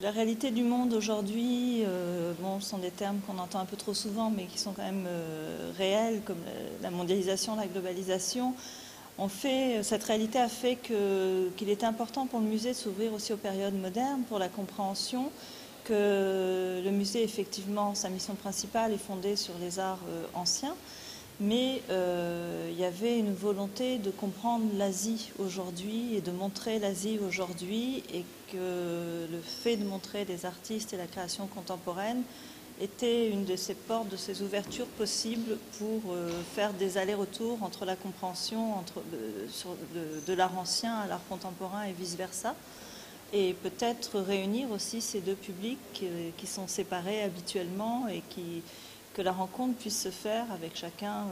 La réalité du monde aujourd'hui, sont des termes qu'on entend un peu trop souvent, mais qui sont quand même réels, comme la mondialisation, la globalisation. Cette réalité a fait qu'il était important pour le musée de s'ouvrir aussi aux périodes modernes, pour la compréhension que le musée, effectivement, sa mission principale est fondée sur les arts anciens, mais il y avait une volonté de comprendre l'Asie aujourd'hui et de montrer l'Asie aujourd'hui, et que le fait de montrer les artistes et la création contemporaine était une de ces portes, de ces ouvertures possibles pour faire des allers-retours entre la compréhension de l'art ancien à l'art contemporain et vice-versa, et peut-être réunir aussi ces deux publics qui sont séparés habituellement, et que la rencontre puisse se faire avec chacun,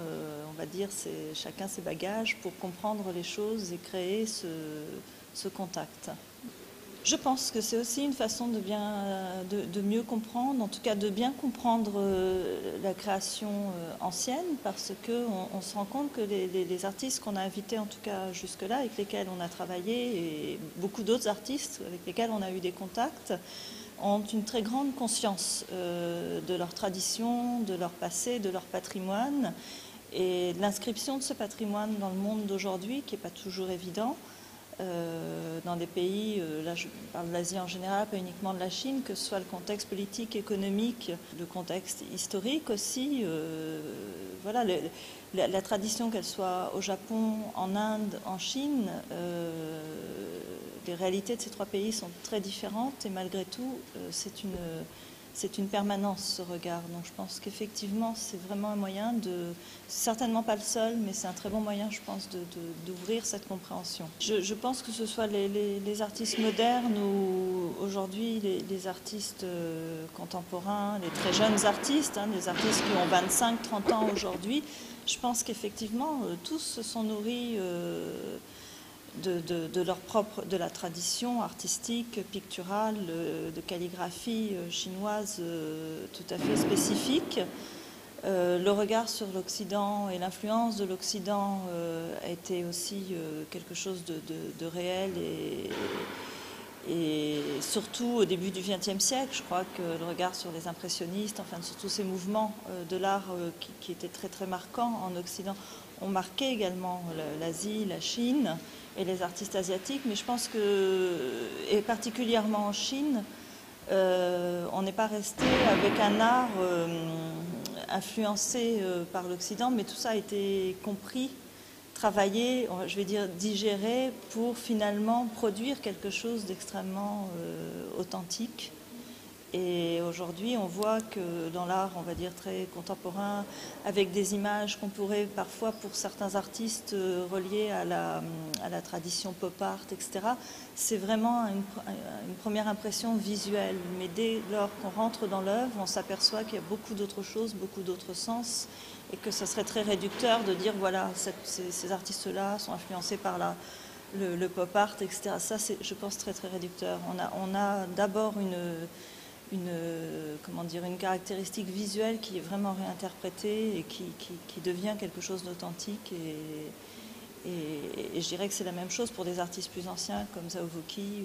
on va dire, chacun ses bagages pour comprendre les choses et créer ce contact. Je pense que c'est aussi une façon de mieux comprendre, en tout cas de bien comprendre la création ancienne, parce qu'on se rend compte que les artistes qu'on a invités, en tout cas jusque-là, avec lesquels on a travaillé, et beaucoup d'autres artistes avec lesquels on a eu des contacts, ont une très grande conscience de leur tradition, de leur passé, de leur patrimoine, et de l'inscription de ce patrimoine dans le monde d'aujourd'hui, qui n'est pas toujours évident. Dans des pays, là je parle de l'Asie en général, pas uniquement de la Chine, que ce soit le contexte politique, économique, le contexte historique aussi. Voilà, la tradition, qu'elle soit au Japon, en Inde, en Chine, les réalités de ces trois pays sont très différentes, et malgré tout, c'est une permanence, ce regard. Donc je pense qu'effectivement, c'est vraiment un moyen c'est certainement pas le seul, mais c'est un très bon moyen, je pense, d'ouvrir cette compréhension. Je pense que ce soit les artistes modernes ou aujourd'hui les artistes contemporains, les très jeunes artistes, les artistes qui ont 25-30 ans aujourd'hui, je pense qu'effectivement, tous se sont nourris de la tradition artistique, picturale, de calligraphie chinoise tout à fait spécifique. Le regard sur l'Occident et l'influence de l'Occident a été aussi quelque chose de réel, et surtout au début du XXe siècle, je crois que le regard sur les impressionnistes, enfin sur tous ces mouvements de l'art qui étaient très très marquants en Occident, ont marqué également l'Asie, la Chine et les artistes asiatiques. Mais je pense que, et particulièrement en Chine, on n'est pas resté avec un art influencé par l'Occident, mais tout ça a été compris, travaillé, je vais dire digéré, pour finalement produire quelque chose d'extrêmement authentique. Et aujourd'hui, on voit que dans l'art, on va dire très contemporain, avec des images qu'on pourrait parfois, pour certains artistes, relier à la tradition pop art, etc., c'est vraiment une première impression visuelle. Mais dès lors qu'on rentre dans l'œuvre, on s'aperçoit qu'il y a beaucoup d'autres choses, beaucoup d'autres sens, et que ça serait très réducteur de dire, voilà, ces artistes-là sont influencés par le pop art, etc. Ça, c'est, je pense, très très réducteur. On a d'abord une caractéristique visuelle qui est vraiment réinterprétée et qui devient quelque chose d'authentique. Et je dirais que c'est la même chose pour des artistes plus anciens comme Zhao Wuqi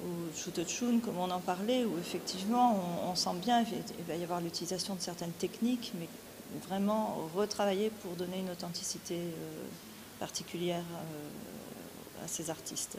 ou Shu Te-chun, comme on en parlait, où effectivement on sent bien il va y avoir l'utilisation de certaines techniques, mais vraiment retravailler pour donner une authenticité particulière à ces artistes.